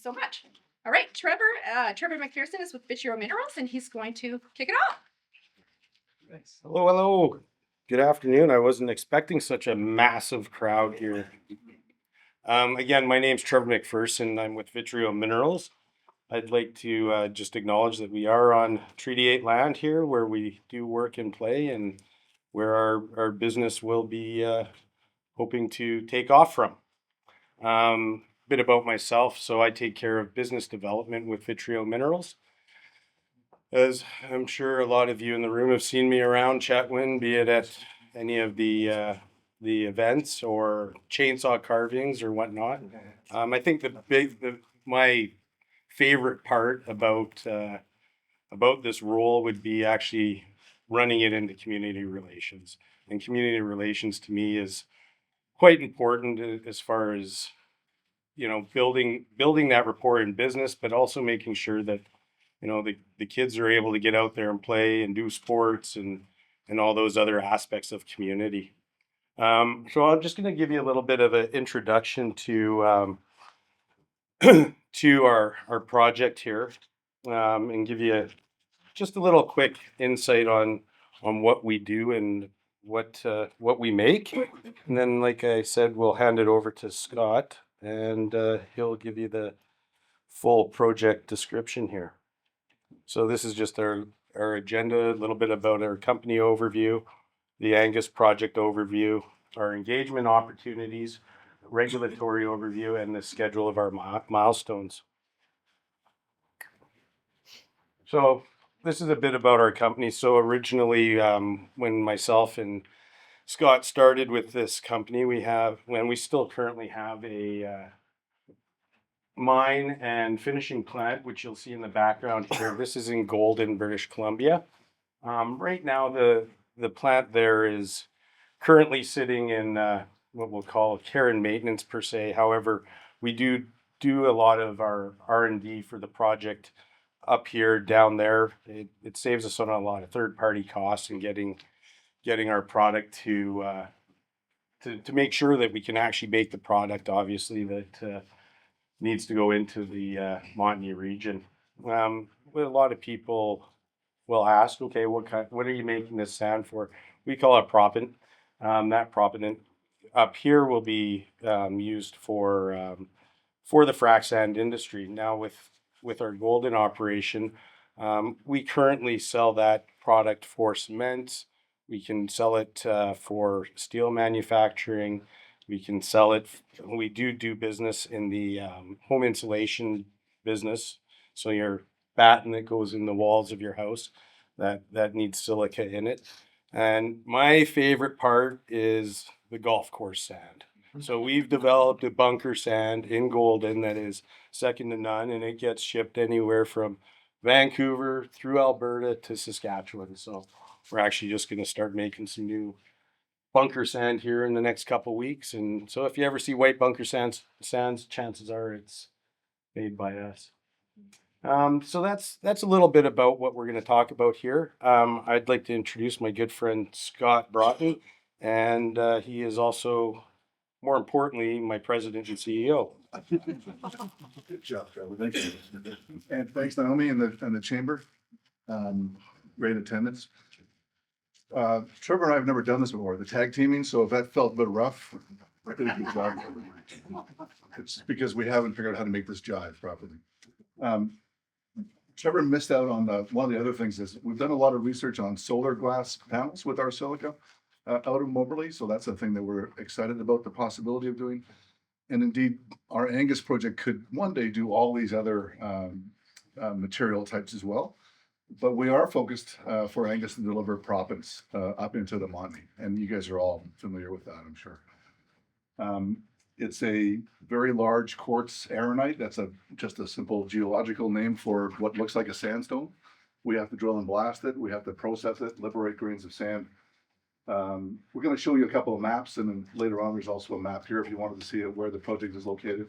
so much. All right, Trevor McPherson is with Vitreo Minerals, and he's going to kick it off. Thanks. Hello, hello. Good afternoon. I wasn't expecting such a massive crowd here. Again, my name's Trevor McPherson. I'm with Vitreo Minerals. I'd like to just acknowledge that we are on Treaty 8 land here where we do work and play and where our business will be hoping to take off from. Bit about myself. So I take care of business development with Vitreo Minerals. As I'm sure a lot of you in the room have seen me around Chetwynd, be it at any of the events or chainsaw carvings or whatnot. I think my favorite part about this role would be actually running it into community relations. And community relations to me is quite important as far as building that rapport in business, but also making sure that the kids are able to get out there and play and do sports and all those other aspects of community. So I'm just going to give you a little bit of an introduction to to our project here, and give you just a little quick insight on what we do and what we make. And then, like I said, we'll hand it over to Scott, and he'll give you the full project description here. So this is just our agenda, a little bit about our company overview, the Angus project overview, our engagement opportunities, regulatory overview, and the schedule of our milestones. So this is a bit about our company. So originally, when myself and Scott started with this company, we still currently have a mine and finishing plant, which you'll see in the background here. This is in Golden, British Columbia. Right now, the plant there is currently sitting in what we'll call care and maintenance per se. However, we do a lot of our R&D for the project up here. Down there, it saves us on a lot of third-party costs and getting our product to make sure that we can actually make the product, obviously, that needs to go into the Montney region. A lot of people will ask, okay, what are you making this sand for? We call it proppant. That proppant up here will be used for the frac sand industry. Now with our Golden operation, we currently sell that product for cement. We can sell it for steel manufacturing. We can sell it. We do business in the home insulation business. So your batten that goes in the walls of your house, that needs silica in it. And my favorite part is the golf course sand. So we've developed a bunker sand in Golden that is second to none, and it gets shipped anywhere from Vancouver through Alberta to Saskatchewan. So we're actually just going to start making some new bunker sand here in the next couple weeks. And so if you ever see white bunker sands, chances are it's made by us. So that's a little bit about what we're going to talk about here. I'd like to introduce my good friend Scott Broughton, and he is also, more importantly, my president and CEO. Good job, Trevor. Thank you. And thanks, Naomi, and the chamber. Great attendance. Trevor and I have never done this before, the tag teaming, so if that felt a bit rough, I did a good job. It's because we haven't figured out how to make this jive properly. Trevor missed out on one of the other things is we've done a lot of research on solar glass panels with our silica out of Moberly, so that's a thing that we're excited about the possibility of doing. And indeed, our Angus project could one day do all these other material types as well. But we are focused for Angus to deliver proppants up into the Montney, and you guys are all familiar with that, I'm sure. It's a very large quartz arenite. That's just a simple geological name for what looks like a sandstone. We have to drill and blast it. We have to process it, liberate grains of sand. We're going to show you a couple of maps, and then later on there's also a map here if you wanted to see where the project is located.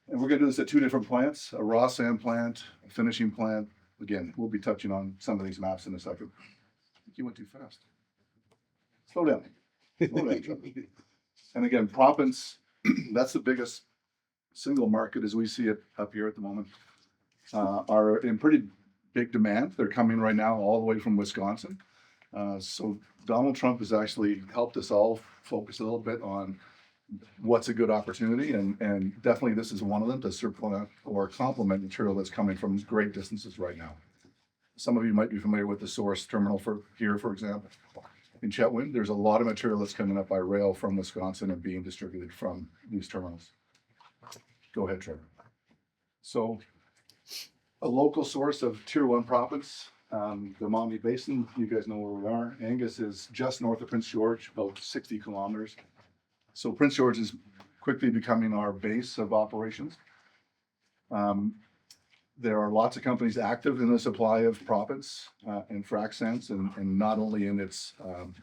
And we're going to do this at two different plants, a raw sand plant, a finishing plant. Again, we'll be touching on some of these maps in a second. I think you went too fast. Slow down. Slow down. And again, proppants, that's the biggest single market as we see it up here at the moment, are in pretty big demand. They're coming right now all the way from Wisconsin. So Donald Trump has actually helped us all focus a little bit on what's a good opportunity, and definitely this is one of them to supplement or complement material that's coming from great distances right now. Some of you might be familiar with the Source terminal for here, for example. In Chetwynd, there's a lot of material that's coming up by rail from Wisconsin and being distributed from these terminals. Go ahead, Trevor. So a local source of Tier 1 province, the Montney Basin, you guys know where we are. Angus is just north of Prince George, about 60 kilometers. So Prince George is quickly becoming our base of operations. There are lots of companies active in the supply of proppants and frac sands, and not only in its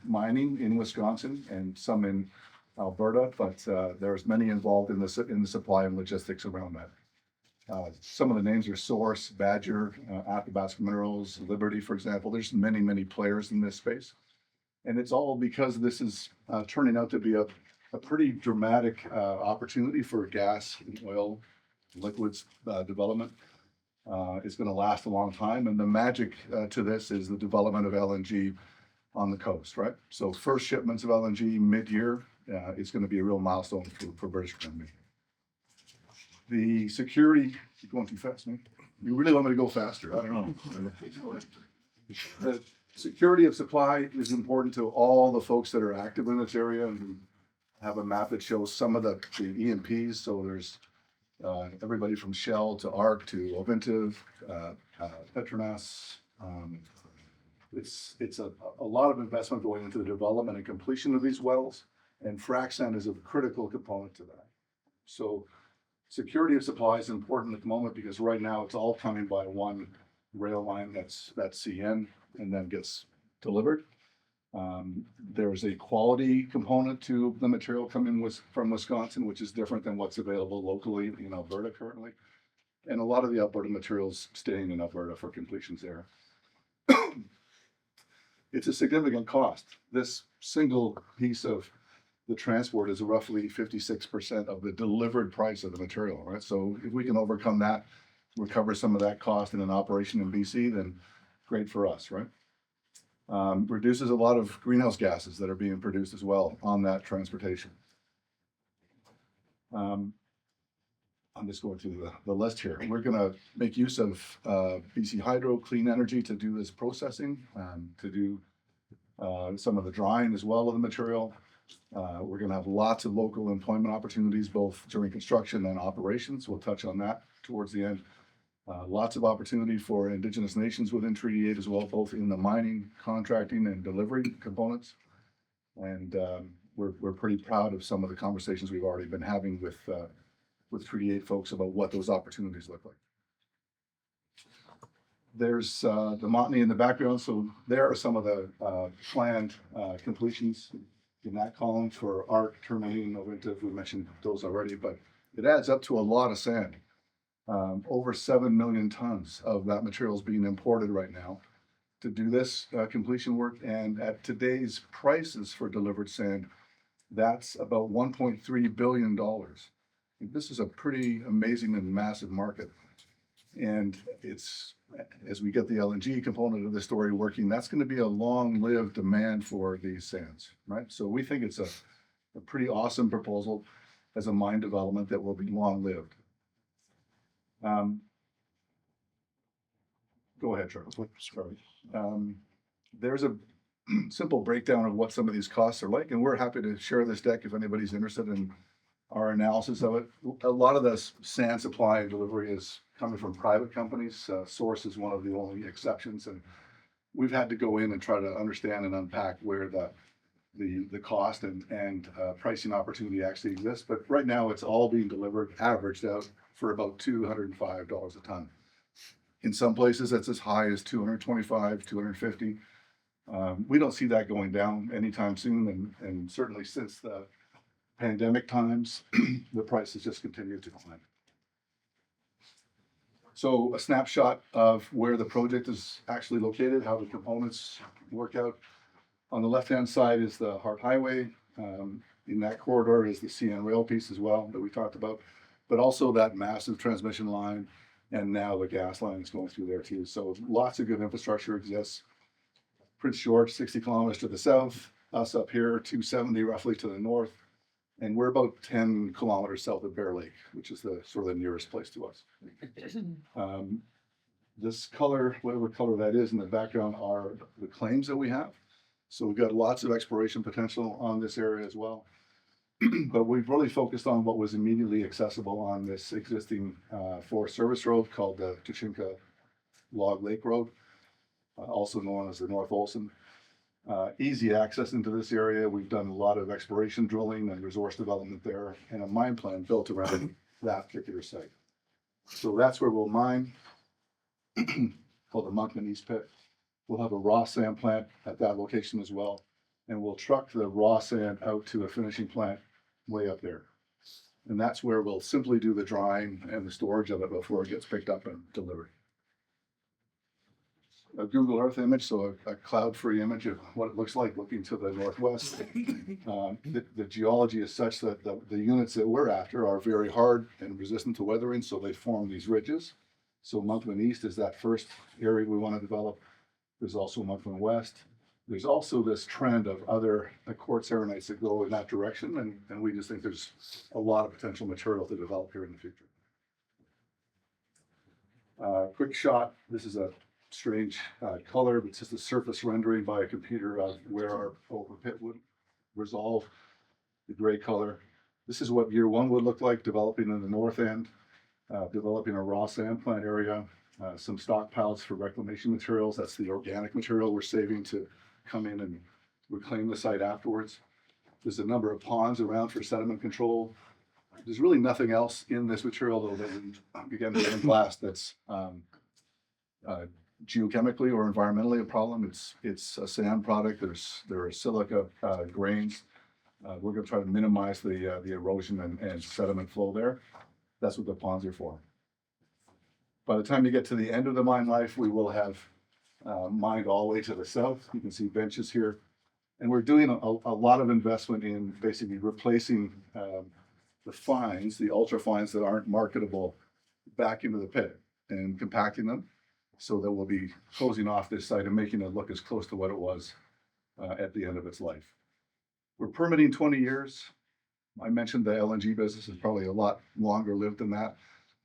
mining in Wisconsin and some in Alberta, but there's many involved in the supply and logistics around that. Some of the names are Source, Badger, Athabasca Minerals, Liberty, for example. There's many, many players in this space. And it's all because this is turning out to be a pretty dramatic opportunity for gas and oil, liquids development. It's going to last a long time. And the magic to this is the development of LNG on the coast, right? So first shipments of LNG mid-year, it's going to be a real milestone for British Columbia. The security, you're going too fast, man. You really want me to go faster? I don't know. The security of supply is important to all the folks that are active in this area, and have a map that shows some of the E&Ps. So there's everybody from Shell to ARC to Ovintiv, Petronas. It's a lot of investment going into the development and completion of these wells, and frac sand is a critical component to that. So security of supply is important at the moment because right now it's all coming by one rail line that's CN and then gets delivered. There's a quality component to the material coming from Wisconsin, which is different than what's available locally in Alberta currently. And a lot of the Alberta materials staying in Alberta for completions there. It's a significant cost. This single piece of the transport is roughly 56% of the delivered price of the material, right? So if we can overcome that, recover some of that cost in an operation in BC, then great for us, right? Reduces a lot of greenhouse gases that are being produced as well on that transportation. I'm just going through the list here. We're going to make use of BC Hydro clean energy to do this processing, to do some of the drying as well of the material. We're going to have lots of local employment opportunities, both during construction and operations. We'll touch on that towards the end. Lots of opportunity for Indigenous nations within Treaty 8 as well, both in the mining, contracting, and delivery components. And we're pretty proud of some of the conversations we've already been having with Treaty 8 folks about what those opportunities look like. There's the Montney in the background. So there are some of the planned completions in that column for ARC, Terminating, Ovintiv. We mentioned those already, but it adds up to a lot of sand. Over 7 million tons of that material is being imported right now to do this completion work. And at today's prices for delivered sand, that's about $1.3 billion. This is a pretty amazing and massive market. And it's, as we get the LNG component of the story working, that's going to be a long-lived demand for these sands, right? So we think it's a pretty awesome proposal as a mine development that will be long-lived. Go ahead, Charles. Sorry. There's a simple breakdown of what some of these costs are like, and we're happy to share this deck if anybody's interested in our analysis of it. A lot of the sand supply and delivery is coming from private companies. Source is one of the only exceptions, and we've had to go in and try to understand and unpack where the cost and pricing opportunity actually exists. But right now, it's all being delivered, averaged out for about $205 a ton. In some places, that's as high as $225, $250. We don't see that going down anytime soon, and certainly since the pandemic times, the prices just continue to climb. So a snapshot of where the project is actually located, how the components work out. On the left-hand side is the Hart Highway. In that corridor is the CN rail piece as well that we talked about. but also that massive transmission line, and now the gas line is going through there too. So lots of good infrastructure exists. Prince George, 60 kilometers to the south, us up here, 270 roughly to the north, and we're about 10 kilometers south of Bear Lake, which is the sort of the nearest place to us. This color, whatever color that is in the background, are the claims that we have. So we've got lots of exploration potential on this area as well. But we've really focused on what was immediately accessible on this existing Forest Service road called the Tuchinka Log Lake Road, also known as the North Olson. Easy access into this area. We've done a lot of exploration drilling and resource development there, and a mine plan built around that particular site. So that's where we'll mine, called the Monkman East Pit. We'll have a raw sand plant at that location as well, and we'll truck the raw sand out to a finishing plant way up there. And that's where we'll simply do the drying and the storage of it before it gets picked up and delivered. A Google Earth image, so a cloud-free image of what it looks like looking to the northwest. The geology is such that the units that we're after are very hard and resistant to weathering, so they form these ridges. So Monkman East is that first area we want to develop. There's also Monkman West. There's also this trend of other quartz arenites that go in that direction, and we just think there's a lot of potential material to develop here in the future. Quick shot. This is a strange color, but it's just a surface rendering by a computer of where our open pit would resolve. The gray color. This is what year one would look like, developing in the north end, developing a raw sand plant area, some stockpiles for reclamation materials. That's the organic material we're saving to come in and reclaim the site afterwards. There's a number of ponds around for sediment control. There's really nothing else in this material, though, that we begin to blast that's geochemically or environmentally a problem. It's a sand product. There are silica grains. We're going to try to minimize the erosion and sediment flow there. That's what the ponds are for. By the time you get to the end of the mine life, we will have mined all the way to the south. You can see benches here. And we're doing a lot of investment in basically replacing the fines, the ultra fines that aren't marketable, back into the pit and compacting them so that we'll be closing off this site and making it look as close to what it was at the end of its life. We're permitting 20 years. I mentioned the LNG business is probably a lot longer lived than that.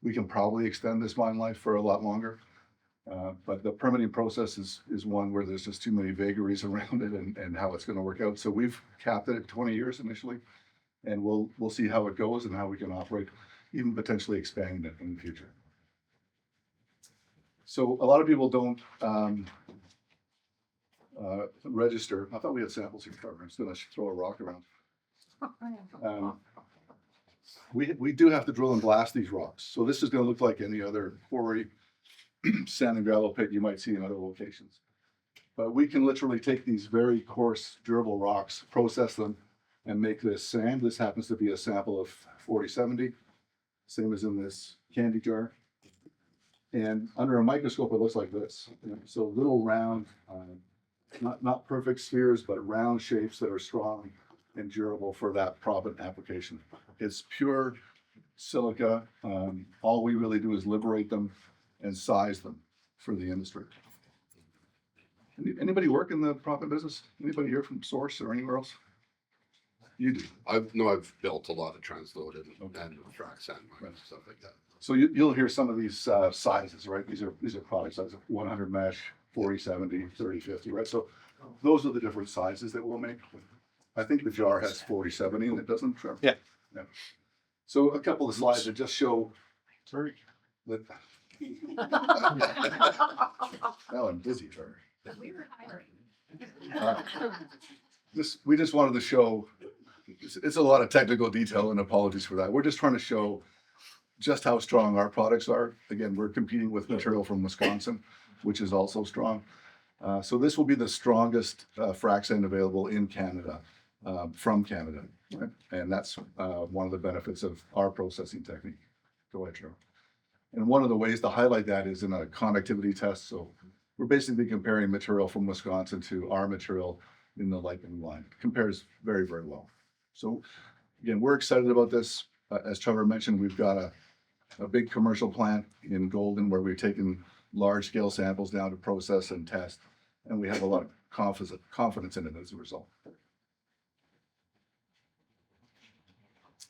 We can probably extend this mine life for a lot longer. But the permitting process is one where there's just too many vagaries around it and how it's going to work out. So we've capped it at 20 years initially, and we'll see how it goes and how we can operate, even potentially expanding it in the future. So a lot of people don't register. I thought we had samples here. I'm just going to throw a rock around. We do have to drill and blast these rocks. So this is going to look like any other quarry, sand and gravel pit you might see in other locations. But we can literally take these very coarse, durable rocks, process them, and make this sand. This happens to be a sample of 4070, same as in this candy jar. And under a microscope, it looks like this. So little round, not perfect spheres, but round shapes that are strong and durable for that proppant application. It's pure silica. All we really do is liberate them and size them for the industry. Anybody work in the proppant business? Anybody here from Source or anywhere else? You do. I've built a lot of transloaded and frac sand mines, stuff like that. So you'll hear some of these sizes, right? These are product sizes: 100 mesh, 4070, 3050, right? So those are the different sizes that we'll make. I think the jar has 4070 and it doesn't. Trevor? Yeah. So a couple of slides that just show. Sorry. Now I'm busy, Trevor. We were hiring. We just wanted to show. It's a lot of technical detail, and apologies for that. We're just trying to show just how strong our products are. Again, we're competing with material from Wisconsin, which is also strong. So this will be the strongest frac sand available in Canada, from Canada, right? And that's one of the benefits of our processing technique. Go ahead, Trevor. And one of the ways to highlight that is in a conductivity test. So we're basically comparing material from Wisconsin to our material in the lightning line. It compares very, very well. So again, we're excited about this. as Trevor mentioned, we've got a big commercial plant in Golden where we've taken large scale samples down to process and test. And we have a lot of confidence in it as a result.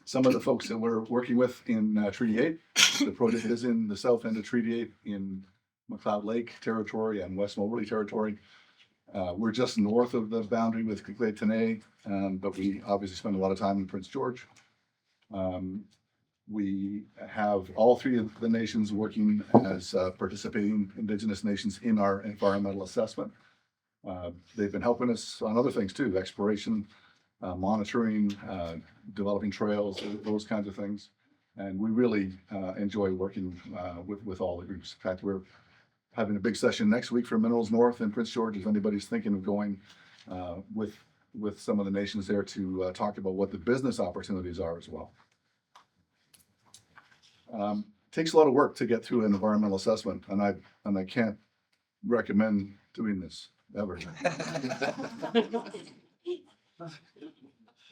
Some of the folks that we're working with in Treaty 8, the project is in the south end of Treaty 8 in McLeod Lake territory and West Moberly territory. We're just north of the boundary with Kiklay-Tenay, but we obviously spend a lot of time in Prince George. We have all three of the nations working as participating Indigenous nations in our environmental assessment. They've been helping us on other things too, exploration, monitoring, developing trails, those kinds of things. And we really enjoy working with all the groups. In fact, we're having a big session next week for Minerals North in Prince George. If anybody's thinking of going with some of the nations there to talk about what the business opportunities are as well. Takes a lot of work to get through an environmental assessment, and I can't recommend doing this ever.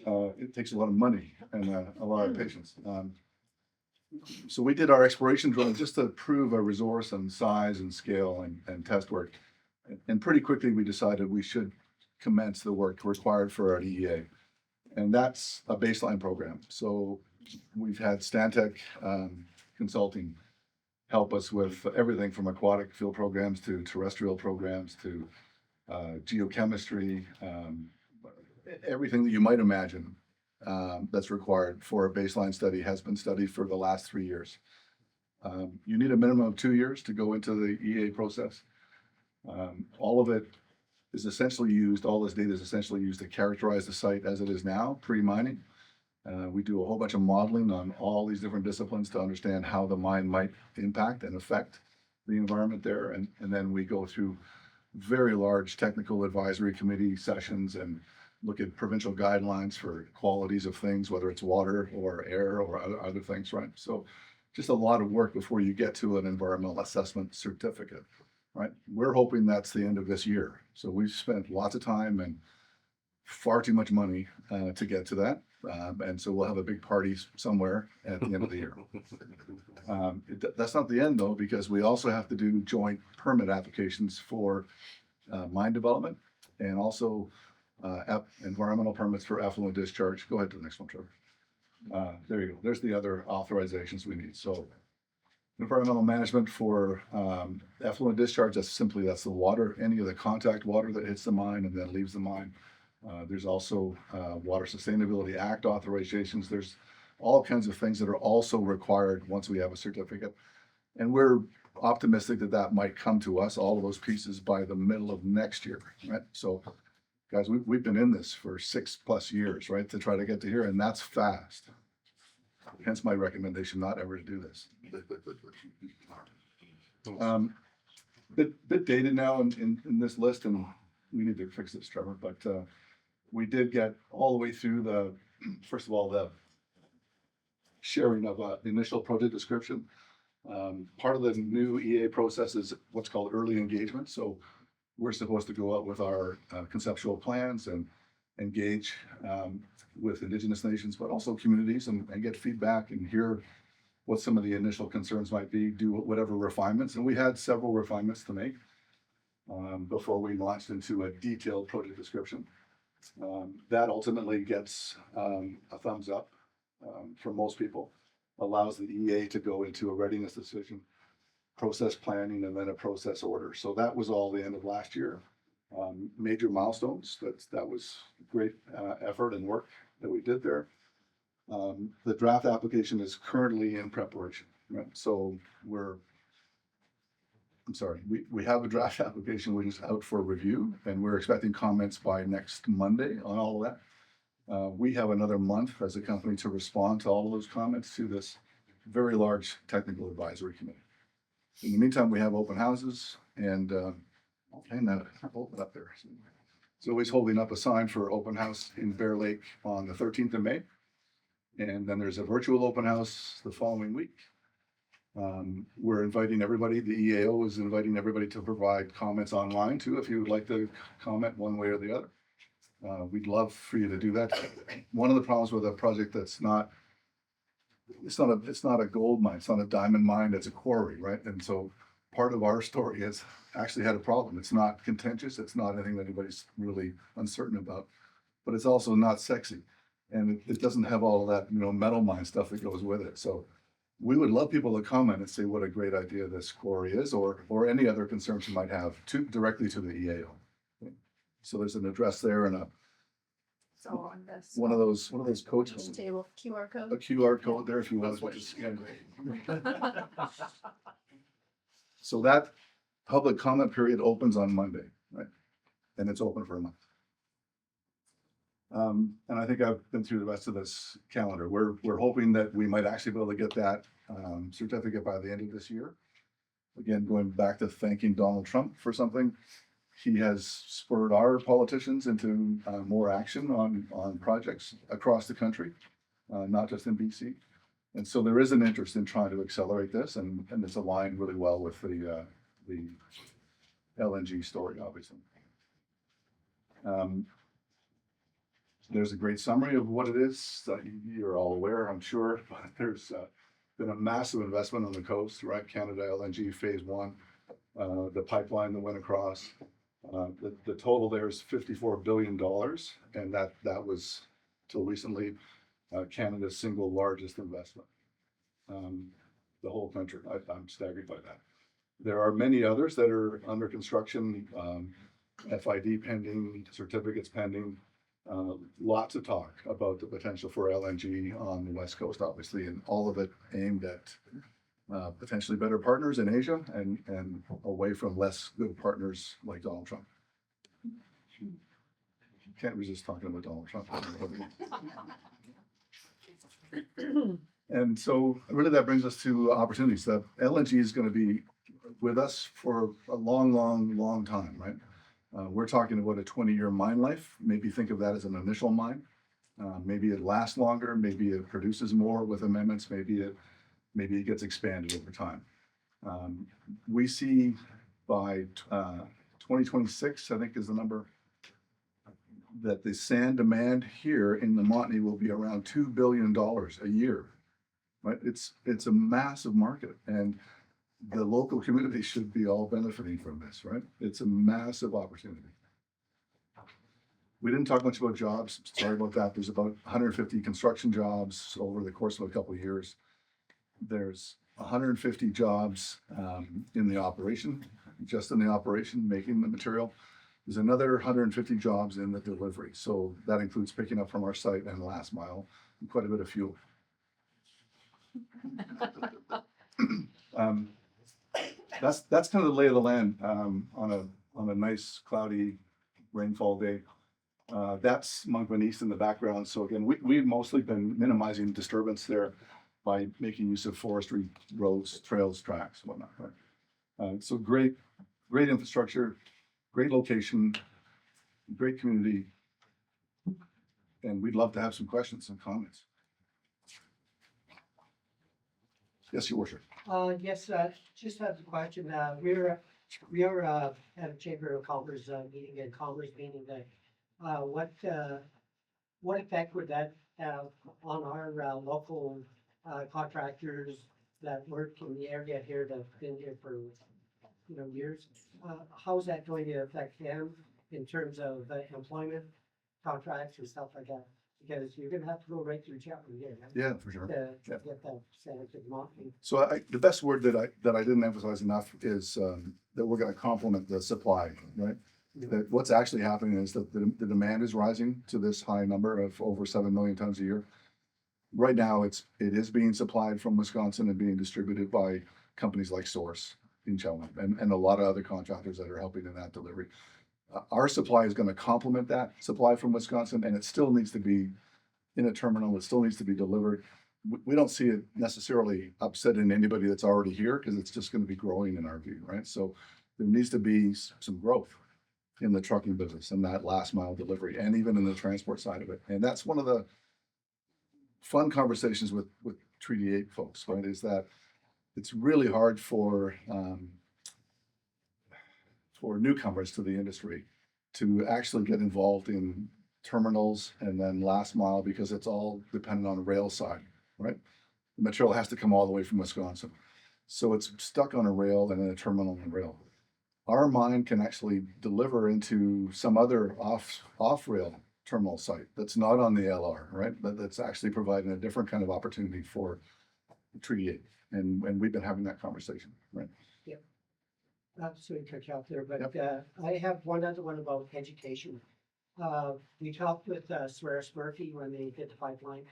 It takes a lot of money and a lot of patience. So we did our exploration drilling just to prove a resource and size and scale and test work. And pretty quickly we decided we should commence the work required for our EEA. And that's a baseline program. So we've had Stantec Consulting help us with everything from aquatic field programs to terrestrial programs to geochemistry, everything that you might imagine that's required for a baseline study has been studied for the last 3 years. You need a minimum of 2 years to go into the EA process. All of it is essentially used, all this data is essentially used to characterize the site as it is now, pre-mining. We do a whole bunch of modeling on all these different disciplines to understand how the mine might impact and affect the environment there. And then we go through very large technical advisory committee sessions and look at provincial guidelines for qualities of things, whether it's water or air or other things, right? So just a lot of work before you get to an environmental assessment certificate, right? We're hoping that's the end of this year. So we've spent lots of time and far too much money to get to that. And so we'll have a big party somewhere at the end of the year. That's not the end though, because we also have to do joint permit applications for mine development and also environmental permits for effluent discharge. Go ahead to the next one, Trevor. There you go. There's the other authorizations we need. So environmental management for effluent discharge, that's the water, any of the contact water that hits the mine and then leaves the mine. There's also Water Sustainability Act authorizations. There's all kinds of things that are also required once we have a certificate. And we're optimistic that that might come to us, all of those pieces, by the middle of next year, right? So guys, we've been in this for 6+ years, right, to try to get to here, and that's fast. Hence my recommendation not ever to do this. Bit dated now in this list, and we need to fix this, Trevor, but we did get all the way through first of all, the sharing of the initial project description. Part of the new EA process is what's called early engagement. So we're supposed to go out with our conceptual plans and engage with Indigenous nations, but also communities and get feedback and hear what some of the initial concerns might be, do whatever refinements. And we had several refinements to make before we launched into a detailed project description. That ultimately gets a thumbs up from most people, allows the EA to go into a readiness decision, process planning, and then a process order. So that was all the end of last year. Major milestones, that was great effort and work that we did there. The draft application is currently in preparation, right? So we have a draft application which is out for review, and we're expecting comments by next Monday on all of that. We have another month as a company to respond to all of those comments to this very large technical advisory committee. In the meantime, we have open houses, and I'll hang that up there. So he's holding up a sign for open house in Bear Lake on the 13th of May. And then there's a virtual open house the following week. We're inviting everybody, the EAO is inviting everybody to provide comments online too, if you would like to comment one way or the other. We'd love for you to do that. One of the problems with a project that's not it's not a gold mine, it's not a diamond mine, it's a quarry, right? And so part of our story has actually had a problem. It's not contentious, it's not anything that anybody's really uncertain about, but it's also not sexy. And it doesn't have all of that, metal mine stuff that goes with it. So we would love people to comment and say what a great idea this quarry is, or any other concerns you might have directly to the EAO. So there's an address there and So on this. one of those codes, Table QR a code. QR code there if you want to just scan it. So that public comment period opens on Monday, right? And it's open for a month. And I think I've been through the rest of this calendar. We're hoping that we might actually be able to get that certificate by the end of this year. Again, going back to thanking Donald Trump for something, he has spurred our politicians into more action on projects across the country, not just in BC. And so there is an interest in trying to accelerate this, and it's aligned really well with the LNG story, obviously. There's a great summary of what it is that you're all aware, I'm sure, but there's been a massive investment on the coast, right? Canada LNG Phase 1, the pipeline that went across. The total there is $54 billion, and that was, till recently, Canada's single largest investment. The whole country, I'm staggered by that. There are many others that are under construction, FID pending, certificates pending. Lots of talk about the potential for LNG on the West Coast, obviously, and all of it aimed at potentially better partners in Asia and away from less good partners like Donald Trump. Can't resist talking about Donald Trump. And so really that brings us to opportunities. That LNG is going to be with us for a long, long, long time, right? We're talking about a 20-year mine life. Maybe think of that as an initial mine. Maybe it lasts longer. Maybe it produces more with amendments. Maybe it gets expanded over time. We see by 2026, I think is the number, that the sand demand here in the Montney will be around $2 billion a year, right? It's a massive market, and the local community should be all benefiting from this, right? It's a massive opportunity. We didn't talk much about jobs. Sorry about that. There's about 150 construction jobs over the course of a couple of years. There's 150 jobs in the operation, just in the operation, making the material. There's another 150 jobs in the delivery. So that includes picking up from our site and last mile, and quite a bit of fuel. That's kind of the lay of the land on a nice cloudy rainfall day. That's Moncton East in the background. So again, we've mostly been minimizing disturbance there by making use of forestry, roads, trails, tracks, whatnot. Right? So great infrastructure, great location, great community, and we'd love to have some questions and comments. Yes, Your Worship. Yes, just have a question. We are at a Chamber of Commerce meeting and Commerce meeting. What effect would that have on our local contractors that work in the area here that've been here for years? How is that going to affect them in terms of employment contracts and stuff like that? Because you're going to have to go right through Chetwynd here. Right? Yeah, for sure. To get that sent to the Montney. So the best word that I didn't emphasize enough is that we're going to complement the supply, right? That what's actually happening is that the demand is rising to this high number of over 7 million tons a year. Right now, it is being supplied from Wisconsin and being distributed by companies like Source in Chetwynd and a lot of other contractors that are helping in that delivery. Our supply is going to complement that supply from Wisconsin, and it still needs to be in a terminal. It still needs to be delivered. We don't see it necessarily upsetting anybody that's already here because it's just going to be growing in our view, right? So there needs to be some growth in the trucking business and that last mile delivery, and even in the transport side of it. And that's one of the fun conversations with Treaty 8 folks, right? Is that it's really hard for newcomers to the industry to actually get involved in terminals and then last mile because it's all dependent on the rail side, right? The material has to come all the way from Wisconsin. So it's stuck on a rail and in a terminal on the rail. Our mine can actually deliver into some other off-rail terminal site that's not on the LR, right? But that's actually providing a different kind of opportunity for Treaty 8. And we've been having that conversation, right? Sorry to cut you off there, but I have one other one about education. We talked with Swears Murphy when they did the pipeline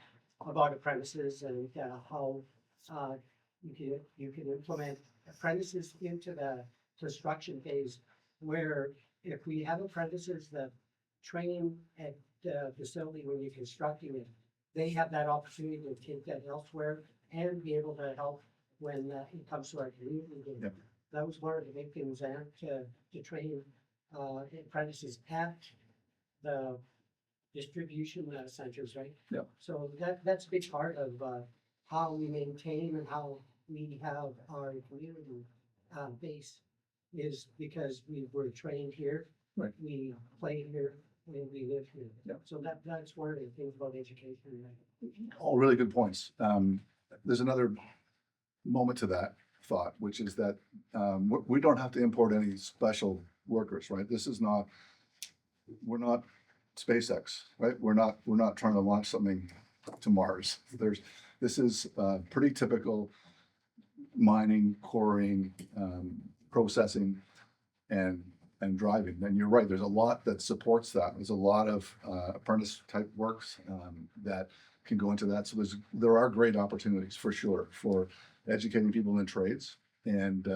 about apprentices and how you can implement apprentices into the construction phase, where if we have apprentices that train at the facility when you're constructing it, they have that opportunity to take that elsewhere and be able to help when it comes to our community. Yep. That was one of the big things, and to train apprentices at the distribution centers, right? Yep. So that's a big part of how we maintain and how we have our community base, is because we were trained here. Right. We play here and we live here. Yep. So that's one of the things about education. All really good points. There's another moment to that thought, which is that we don't have to import any special workers, right? We're not SpaceX, right? We're not trying to launch something to Mars. This is pretty typical mining, quarrying, processing, and driving. And you're right, there's a lot that supports that. There's a lot of apprentice type works that can go into that. So there are great opportunities for sure for educating people in trades. And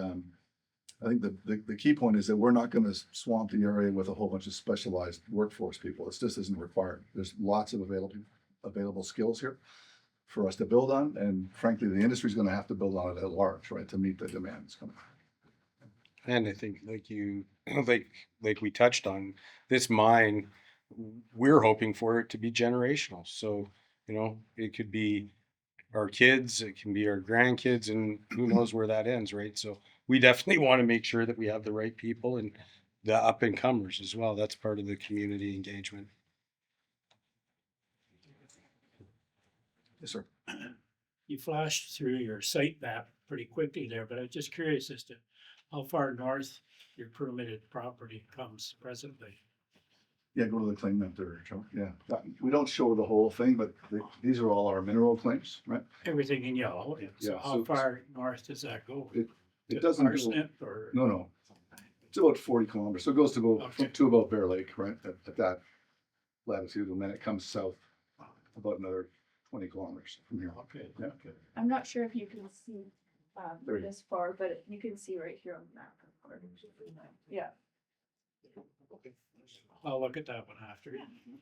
I think the key point is that we're not going to swamp the area with a whole bunch of specialized workforce people. It just isn't required. There's lots of available skills here for us to build on. And frankly, the industry is going to have to build on it at large, right, to meet the demands coming. And I think like we touched on, this mine, we're hoping for it to be generational. So, it could be our kids, it can be our grandkids, and who knows where that ends, right? So we definitely want to make sure that we have the right people and the up and comers as well. That's part of the community engagement. Yes, sir. You flashed through your site map pretty quickly there, but I was just curious as to how far north your permitted property comes presently. Yeah, go to the claim map there, Joe. Yeah, we don't show the whole thing, but these are all our mineral claims, right? Everything in yellow. So Yeah, how so- far north does that go? It To doesn't go, Arsnip or? no. It's about 40 kilometers. So it goes to Okay. about Bear Lake, right, at that latitude, and then it comes south about another 20 kilometers from here. Okay. Yeah. Okay. I'm not sure if you can see There you go. this far, but you can see right here on the map. Yeah. I'll look at that one after.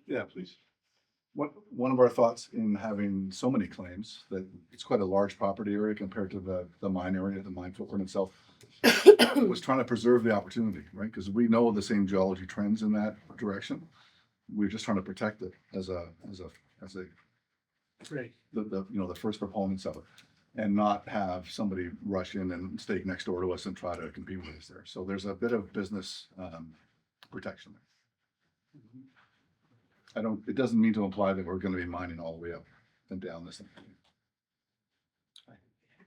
Yeah, please. One of our thoughts in having so many claims, that it's quite a large property area compared to the mine area, the mine footprint itself, was trying to preserve the opportunity, right? Because we know the same geology trends in that direction. We're just trying to protect it as a Great. the first proponents of it, and not have somebody rush in and stake next door to us and try to compete with us there. So there's a bit of business protection there. It doesn't mean to imply that we're going to be mining all the way up and down this thing.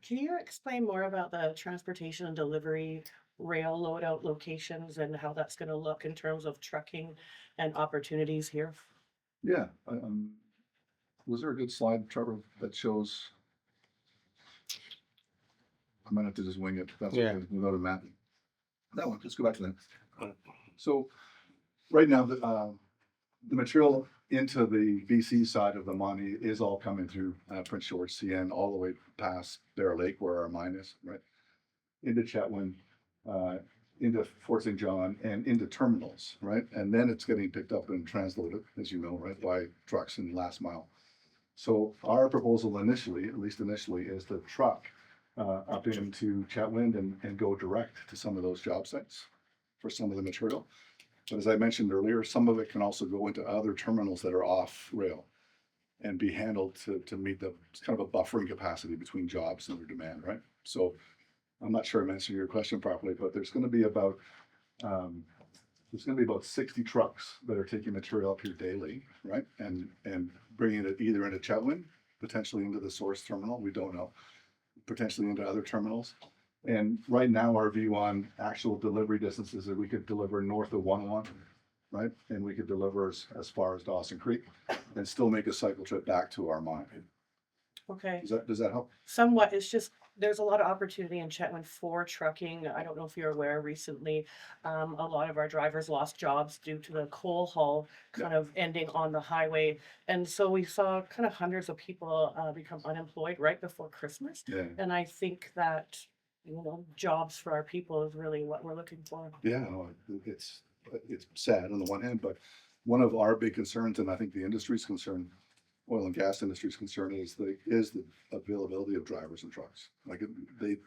Can you explain more about the transportation and delivery rail loadout locations and how that's gonna look in terms of trucking and opportunities here? Yeah. Was there a good slide, Trevor, that shows? I might have to just wing it. If that's Yeah. okay, without a map. That one. Let's go back to that. So, right now, the material into the BC side of the Montney is all coming through Prince George CN all the way past Bear Lake, where our mine is, right? Into Chetwynd, into Fort St. John, and into terminals, right? And then it's getting picked up and transloaded, as you know, right, by trucks in the last mile. So our proposal initially, at least initially, is to truck up into Chetwynd and go direct to some of those job sites for some of the material. But as I mentioned earlier, some of it can also go into other terminals that are off rail and be handled to meet it's kind of a buffering capacity between jobs and their demand, right? So I'm not sure I'm answering your question properly, but there's going to be about 60 trucks that are taking material up here daily, right? And bringing it either into Chetwynd, potentially into the source terminal. We don't know. Potentially into other terminals. And right now, our view on actual delivery distances is that we could deliver north of 101, right? And we could deliver as far as Dawson Creek and still make a cycle trip back to our mine. Okay. Does that help? Somewhat, it's just, there's a lot of opportunity in Chetwynd for trucking. I don't know if you're aware, recently, a lot of our drivers lost jobs due to the coal haul kind of ending on the highway. And so we saw kind of hundreds of people become unemployed right before Christmas. Yeah. And I think that, jobs for our people is really what we're looking for. Yeah, no, it's sad on the one hand, but one of our big concerns, and I think the industry's concern, oil and gas industry's concern, is the availability of drivers and trucks. Like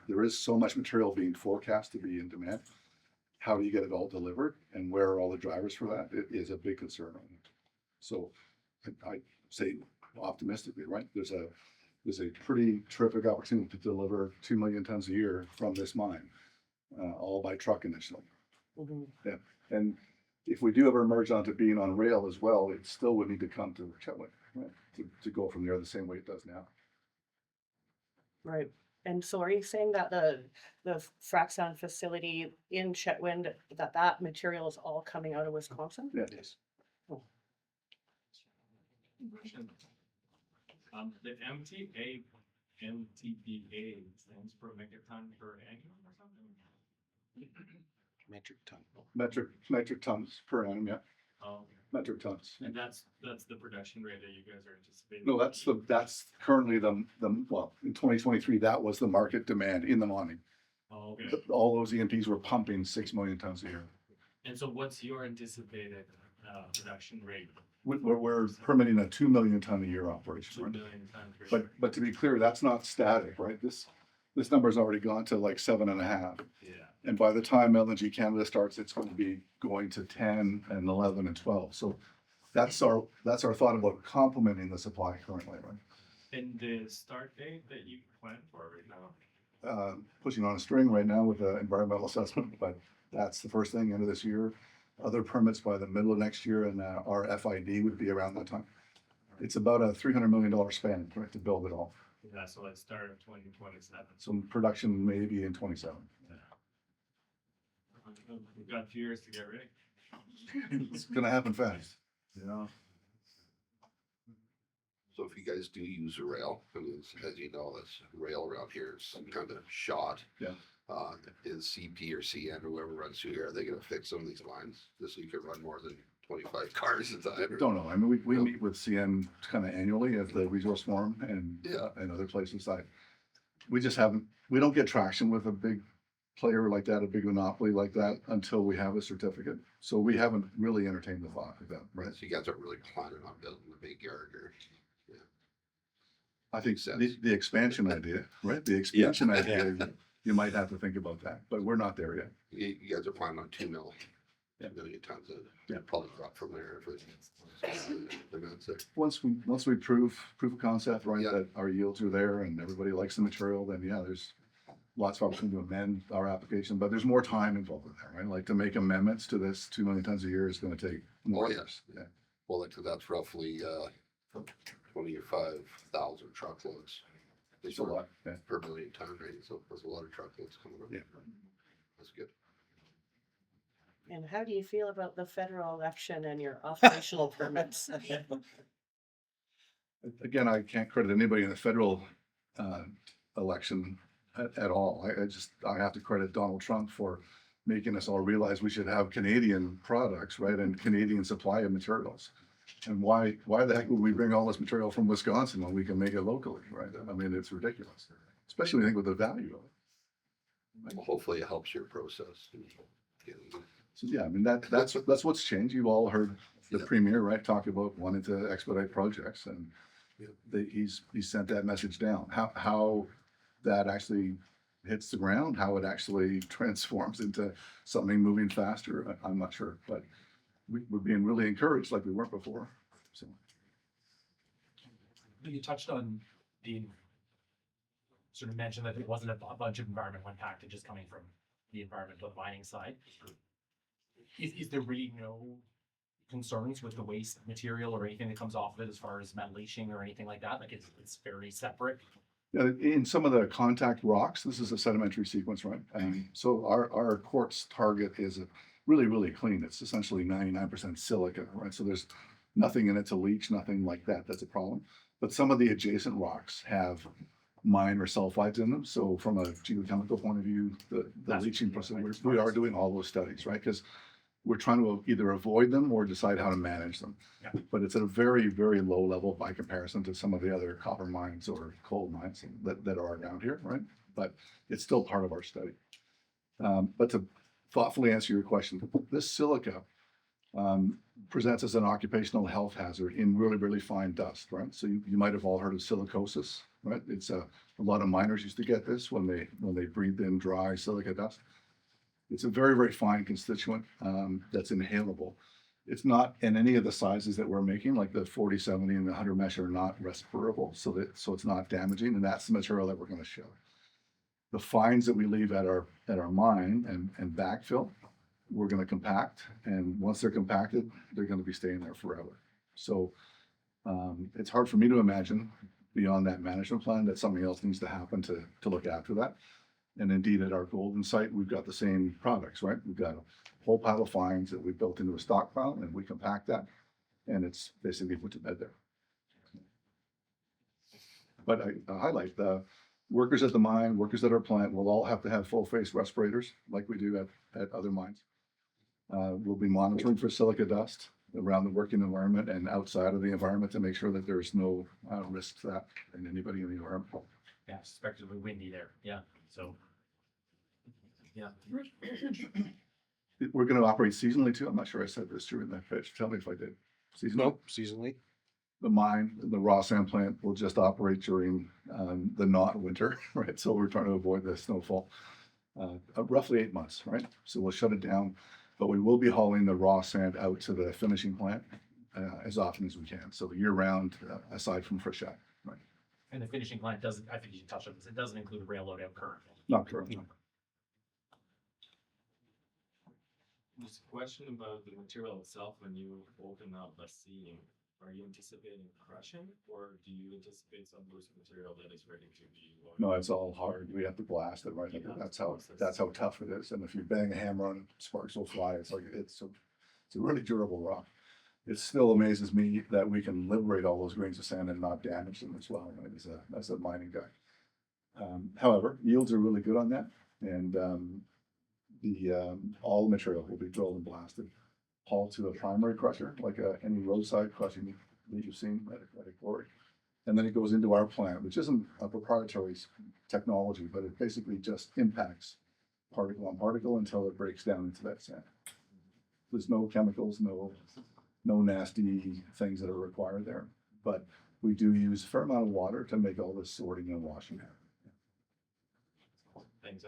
there is so much material being forecast to be in demand. How do you get it all delivered, and where are all the drivers for that? It is a big concern. So I say optimistically, right? There's a pretty terrific opportunity to deliver 2 million tons a year from this mine, all by truck initially. Mhm. Yeah, and if we do ever merge onto being on rail as well, it still would need to come to Chetwynd, right? To go from there the same way it does now. Right. And so are you saying that the frac sand facility in Chetwynd, that material is all coming out of Wisconsin? Yeah. The MTBA stands for megaton per annum or something? Metric tons per annum, yeah. Oh, Metric tons. and that's the production rate that you guys are anticipating? No, that's currently well, in 2023, that was the market demand in the Montney. Oh, okay. All those E&Ps were pumping 6 million tons a year. And so what's your anticipated production rate? We're permitting a 2 million ton a year operation. 2 Right? million tons per year. But to be clear, that's not static, right? This number's already gone to like 7.5. Yeah. And by the time LNG Canada starts, it's going to be going to 10 and 11 and 12. So that's our thought about complementing the supply currently, right? And the start date that you plan for right now? Pushing on a string right now with the environmental assessment, but that's the first thing, end of this year. Other permits by the middle of next year, and our FID would be around that time. It's about a $300 million spend, right, to build it all. Yeah, so let's start of 2027. So production maybe in 27. We've got a few years to get ready. It's gonna happen fast. Yeah. So if you guys do use a rail, and as you know, this rail around here is kind of shot. Yeah. Is CP or CN or whoever runs through here, are they gonna fix some of these lines just so you can run more than 25 cars at a time? Don't know. I mean, we meet with CN kind of annually at the resource forum and Yeah. and other places. We just haven't. We don't get traction with a big player like that, a big monopoly like that, until we have a certificate. So we haven't really entertained the thought of that. Right, so you guys aren't really planning on building a big yard or? I think Sense. the expansion idea, right? The expansion idea, you might have to think about that, but we're not there yet. You guys are planning on 2 million tons of, Yeah. probably drop from there if it's. Once we prove of concept, right, Yeah. that our yields are there and everybody likes the material, then yeah, there's lots of opportunity to amend our application, but there's more time involved with that, right? Like to make amendments to this 2 million tons a year is gonna take more Oh, years. yes. Well, that's roughly 25,000 truckloads. It's a lot, yeah. Per million ton, right? So there's a lot of truckloads coming up. Yeah. That's good. And how do you feel about the federal election and your operational permits? Again, I can't credit anybody in the federal election at all. I have to credit Donald Trump for making us all realize we should have Canadian products, right, and Canadian supply of materials. And why the heck would we bring all this material from Wisconsin when we can make it locally, right? I mean, it's ridiculous, especially when you think with the value of it. Well, hopefully it helps your process. So yeah, I mean, that's what's changed. You've all heard the Yeah. premier, right, talk about wanting to expedite projects, and Yeah. he's sent that message down. How that actually hits the ground, how it actually transforms into something moving faster, I'm not sure, but we're being really encouraged like we weren't before. So You touched on the sort of mentioned that it wasn't a bunch of environmental impact just coming from the environmental mining side. Is there really no concerns with the waste material or anything that comes off of it as far as metallation or anything like that? Like it's very separate. In some of the contact rocks, this is a sedimentary sequence, right? So our quartz target is really, really clean. It's essentially 99% silica, right? So there's nothing in it to leach, nothing like that. That's a problem. But some of the adjacent rocks have minor sulfides in them. So from a geochemical point of view, the That's leaching what- process, we are doing all those studies, right? Because we're trying to either avoid them or decide how to manage them. Yeah. But it's at a very, very low level by comparison to some of the other copper mines or coal mines that are around here, right? But it's still part of our study. But to thoughtfully answer your question, this silica presents as an occupational health hazard in really, really fine dust, right? So you might have all heard of silicosis, right? It's a lot of miners used to get this when they breathed in dry silica dust. It's a very, very fine constituent that's inhalable. It's not in any of the sizes that we're making, like the 40, 70 and the 100 mesh are not respirable, so it's not damaging, and that's the material that we're going to show. The fines that we leave at our mine and backfill, we're going to compact, and once they're compacted, they're going to be staying there forever. So it's hard for me to imagine beyond that management plan that something else needs to happen to look after that. And indeed, at our Golden site, we've got the same products, right? We've got a whole pile of fines that we built into a stockpile, and we compact that, and it's basically put to bed there. But I highlight the workers at the mine, workers at our plant will all have to have full face respirators like we do at other mines. We'll be monitoring for silica dust around the working environment and outside of the environment to make sure that there's no risk to that and anybody in the environment. Yeah, suspected windy there. Yeah. So. Yeah. We're going to operate seasonally too. I'm not sure I said this during that pitch. Tell me if I did. Seasonally. Nope, seasonally. The mine, the raw sand plant will just operate during the not winter, right? So we're trying to avoid the snowfall. Roughly 8 months, right? So we'll shut it down, but we will be hauling the raw sand out to the finishing plant as often as we can. So year round, aside from freshet, right? And the finishing plant doesn't, I think you touched on this, it doesn't include a rail load out currently. Not currently. Just a question about the material itself. When you open up a seam, are you anticipating crushing, or do you anticipate some loose material that is ready to be? No, it's all hard. We have to blast it, right? Yeah. That's how tough it is. And if you bang a hammer on it, sparks will fly. It's a really durable rock. It still amazes me that we can liberate all those grains of sand and not damage them as well, right? As a mining guy. However, yields are really good on that, and all the material will be drilled and blasted, hauled to a primary crusher, like any roadside crushing that you've seen at a quarry. And then it goes into our plant, which isn't a proprietary technology, but it basically just impacts particle on particle until it breaks down into that sand. There's no chemicals, no nasty things that are required there. But we do use a fair amount of water to make all this sorting and washing happen. Things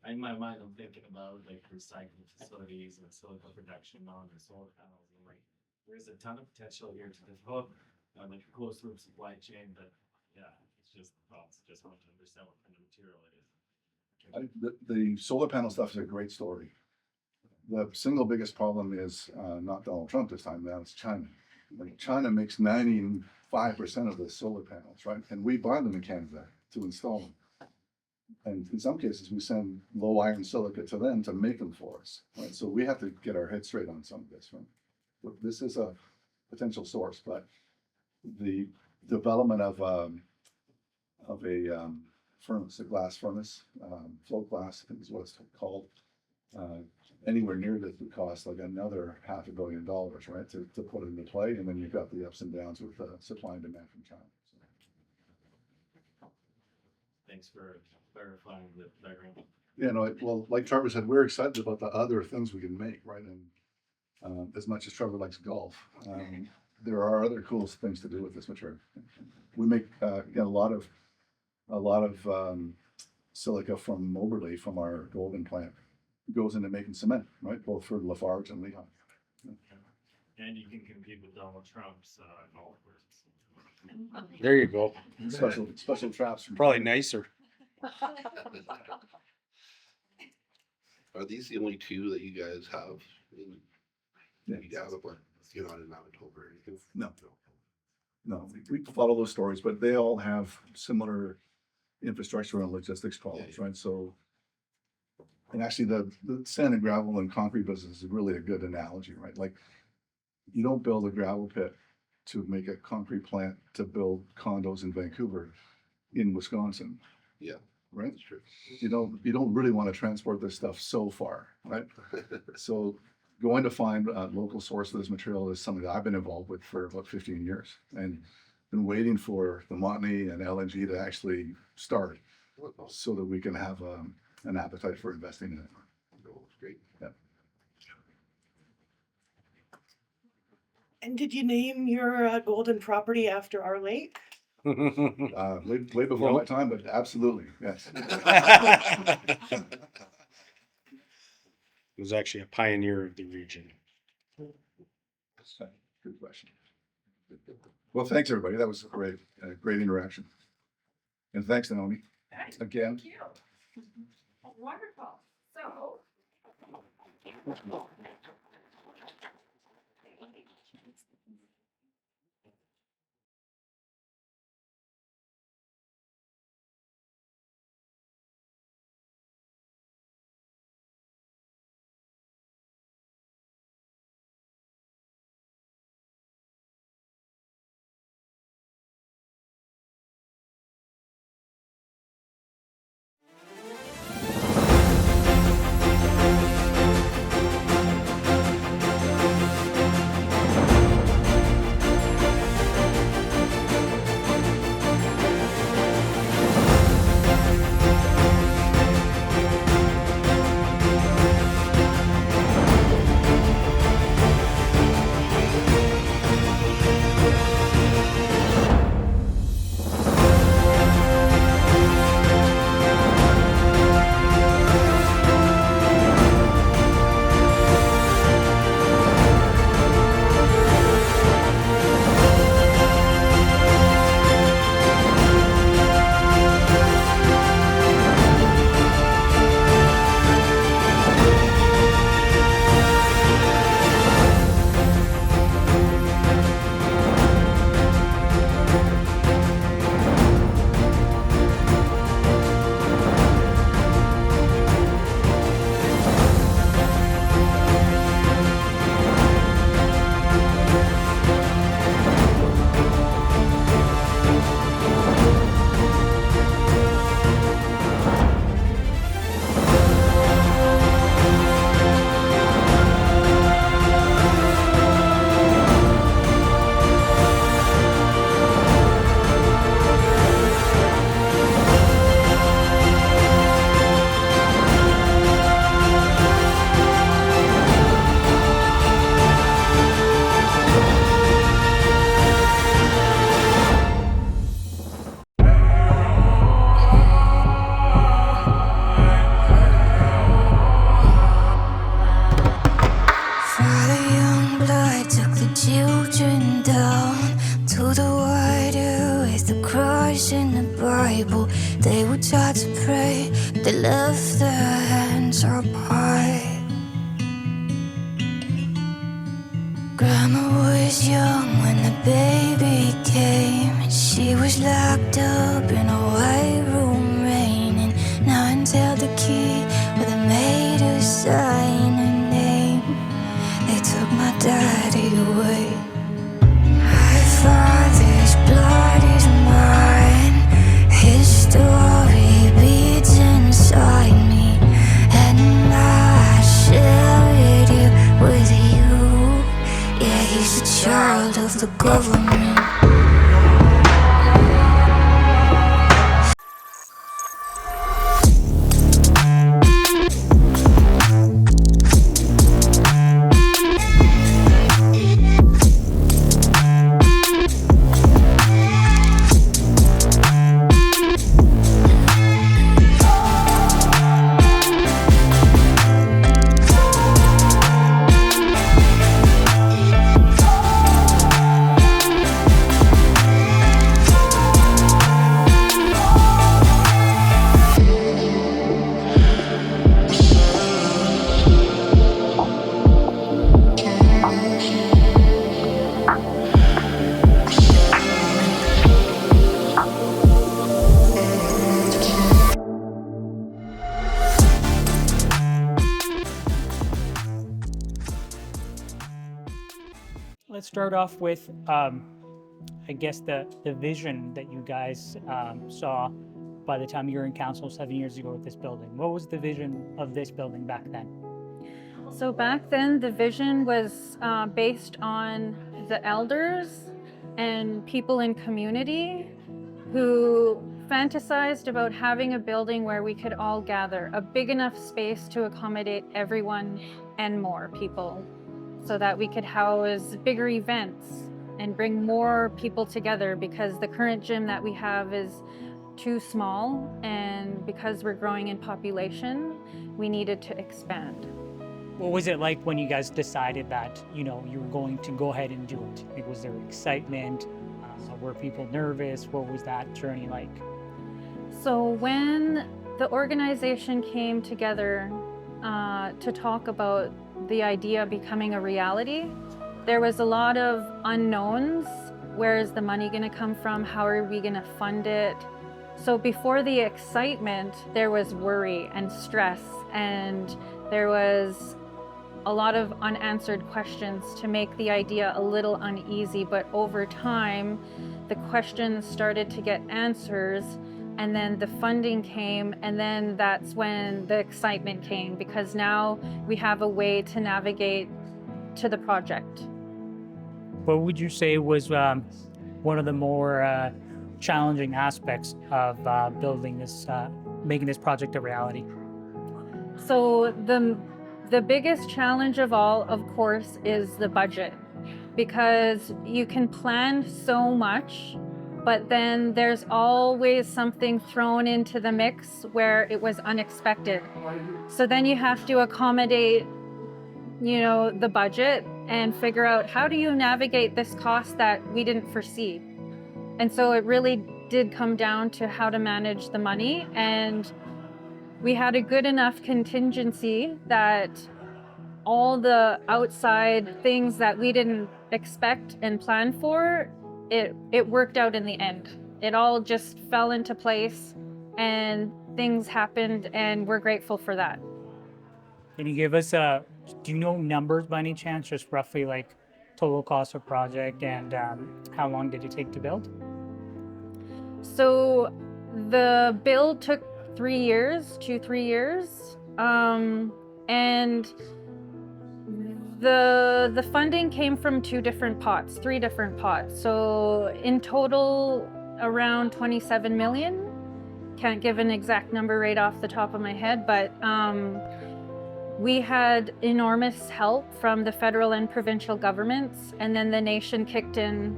in my mind, I'm thinking about like recycling facilities and silicon production on the solar panels. And like, there's a ton of potential here to develop like a closed loop supply chain. But yeah, it's just hard to understand what kind of material it is. The solar panel stuff is a great story. The single biggest problem is not Donald Trump this time, now it's China. Like China makes 95% of the solar panels, right? And we buy them in Canada to install them. And in some cases, we send low iron silica to them to make them for us, right? So we have to get our head straight on some of this, right? But this is a potential source, but the development of a furnace, a glass furnace, float glass, I think is what it's called. Anywhere near this would cost like another $500 million, right, to put it into play, and then you've got the ups and downs with supply and demand from China. So. Thanks for clarifying the background. Yeah, no, well, like Trevor said, we're excited about the other things we can make, right? And as much as Trevor likes golf, there are other cool things to do with this material. We make a lot of silica from Moberly from our Golden plant. It goes into making cement, right? Both for Lafarge and Lehigh. And you can compete with Donald Trump's golf courses. There you go. Special traps. Probably nicer. Are these the only two that you guys have in Yeah. Yeah, look what, get on in Manitoba or anything. No. No, we follow those stories, but they all have similar infrastructure and logistics problems, right? So, and actually the sand and gravel and concrete business is really a good analogy, right? Like, you don't build a gravel pit to make a concrete plant to build condos in Vancouver, in Wisconsin. Yeah. Right? That's true. You don't really want to transport this stuff so far, right? So going to find a local source of this material is something that I've been involved with for about 15 years, and been waiting for the Montney and LNG to actually start so that we can have an appetite for investing in it. No, it's great. Yeah. And did you name your golden property after our lake? Way before my time, but absolutely, yes. He was actually a pioneer of the region. Good question. Well, thanks, everybody. That was great, great interaction. And thanks, Naomi, Nice. again. Thank you. Wonderful. So. Father Youngblood took the children down to the water with the cross in the Bible. They were taught to pray, they left their hands up high. Grandma was young when the baby came, and she was locked up in a white room raining. Now until the key where they made her sign her name. They took my daddy away. My father's blood is mine. His story beats inside me, and I share it here with you. Yeah, he's a child of the government. let's start off with, I guess the vision that you guys saw by the time you were in council 7 years ago with this building. What was the vision of this building back then? So back then, the vision was based on the elders and people in community who fantasized about having a building where we could all gather, a big enough space to accommodate everyone and more people, so that we could house bigger events and bring more people together, because the current gym that we have is too small, and because we're growing in population, we needed to expand. What was it like when you guys decided that, you know, you were going to go ahead and do it? Like, was there excitement? Were people nervous? What was that journey like? So when the organization came together to talk about the idea becoming a reality, there was a lot of unknowns. Where is the money going to come from? How are we going to fund it? So before the excitement, there was worry and stress, and there was a lot of unanswered questions to make the idea a little uneasy. But over time, the questions started to get answers, and then the funding came, and then that's when the excitement came, because now we have a way to navigate to the project. What would you say was one of the more challenging aspects of building this, making this project a reality? So the biggest challenge of all, of course, is the budget, because you can plan so much, but then there's always something thrown into the mix where it was unexpected. So then you have to accommodate, you know, the budget and figure out, how do you navigate this cost that we didn't foresee? And so it really did come down to how to manage the money, and we had a good enough contingency that all the outside things that we didn't expect and plan for, it worked out in the end. It all just fell into place and things happened, and we're grateful for that. Can you give us do you know numbers by any chance, just roughly like total cost of project, and how long did it take to build? So the build took 3 years, 2-3 years. And the funding came from 3 different pots. So in total, around 27 million. Can't give an exact number right off the top of my head, but we had enormous help from the federal and provincial governments, and then the nation kicked in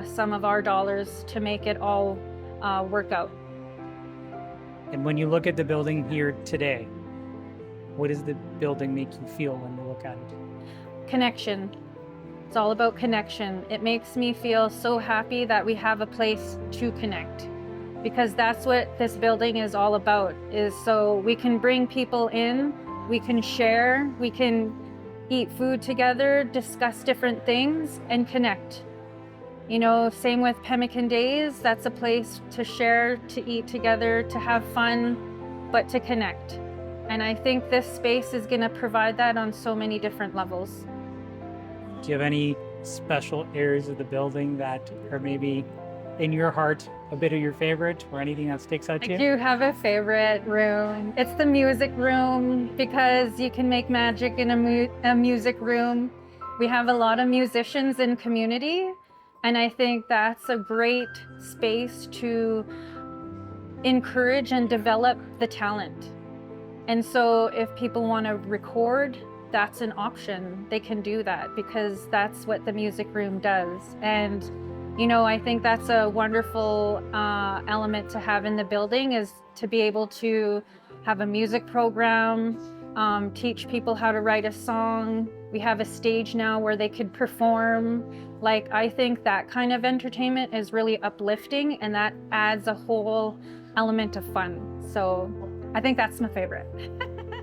some of our dollars to make it all work out. And when you look at the building here today, what does the building make you feel when you look at it? Connection. It's all about connection. It makes me feel so happy that we have a place to connect, because that's what this building is all about, is so we can bring people in, we can share, we can eat food together, discuss different things, and connect. You know, same with Pemmican Days, that's a place to share, to eat together, to have fun, but to connect. And I think this space is going to provide that on so many different levels. Do you have any special areas of the building that are maybe in your heart a bit of your favorite, or anything that sticks out to you? I do have a favorite room. It's the music room, because you can make magic in a music room. We have a lot of musicians in community, and I think that's a great space to encourage and develop the talent. And so if people want to record, that's an option. They can do that, because that's what the music room does. And you know, I think that's a wonderful element to have in the building, is to be able to have a music program, teach people how to write a song. We have a stage now where they could perform. Like, I think that kind of entertainment is really uplifting, and that adds a whole element of fun. So I think that's my favorite.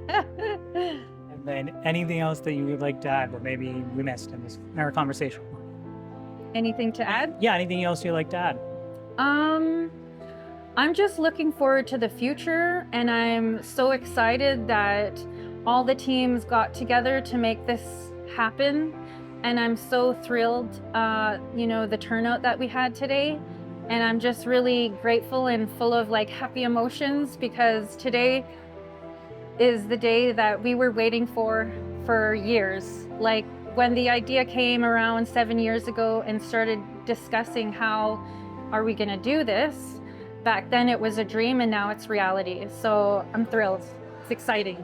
And then anything else that you would like to add that maybe we missed in our conversation? Anything to add? Yeah, anything else you'd like to add? I'm just looking forward to the future, and I'm so excited that all the teams got together to make this happen. And I'm so thrilled, the turnout that we had today. And I'm just really grateful and full of like happy emotions because today is the day that we were waiting for years. Like when the idea came around 7 years ago and started discussing how are we gonna do this, back then it was a dream and now it's reality. So I'm thrilled, it's exciting.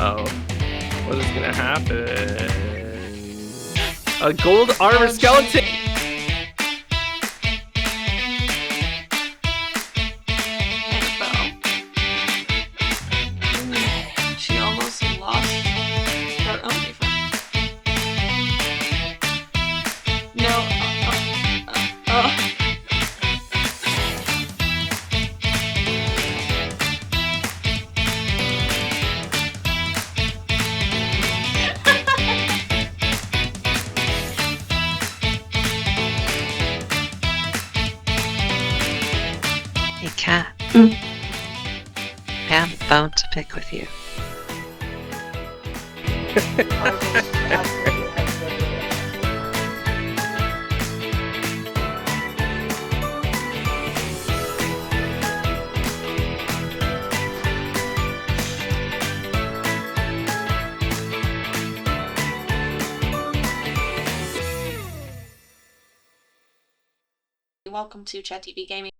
Oh, what is gonna happen? A gold armor skeleton! She almost lost her only friend. No. Hey, Kat. I have a bone to pick with you. Welcome to Chat TV Gaming.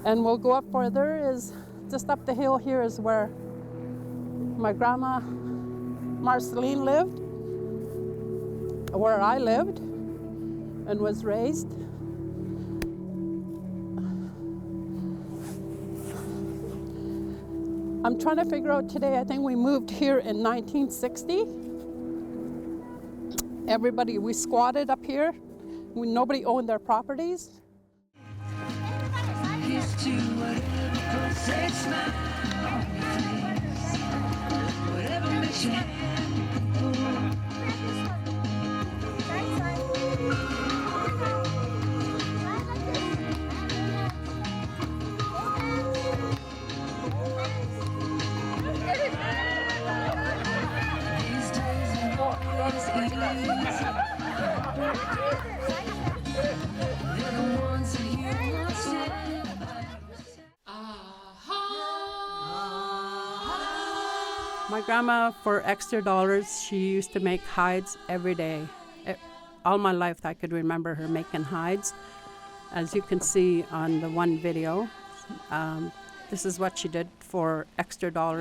And we'll go up further, is just up the hill here is where my grandma Marceline lived, where I lived and was raised. I'm trying to figure out today, I think we moved here in 1960. Everybody, we squatted up here. Nobody owned their properties. My grandma, for extra dollars, she used to make hides every day. All my life I could remember her making hides. As you can see on the one video, this is what she did for extra dollars.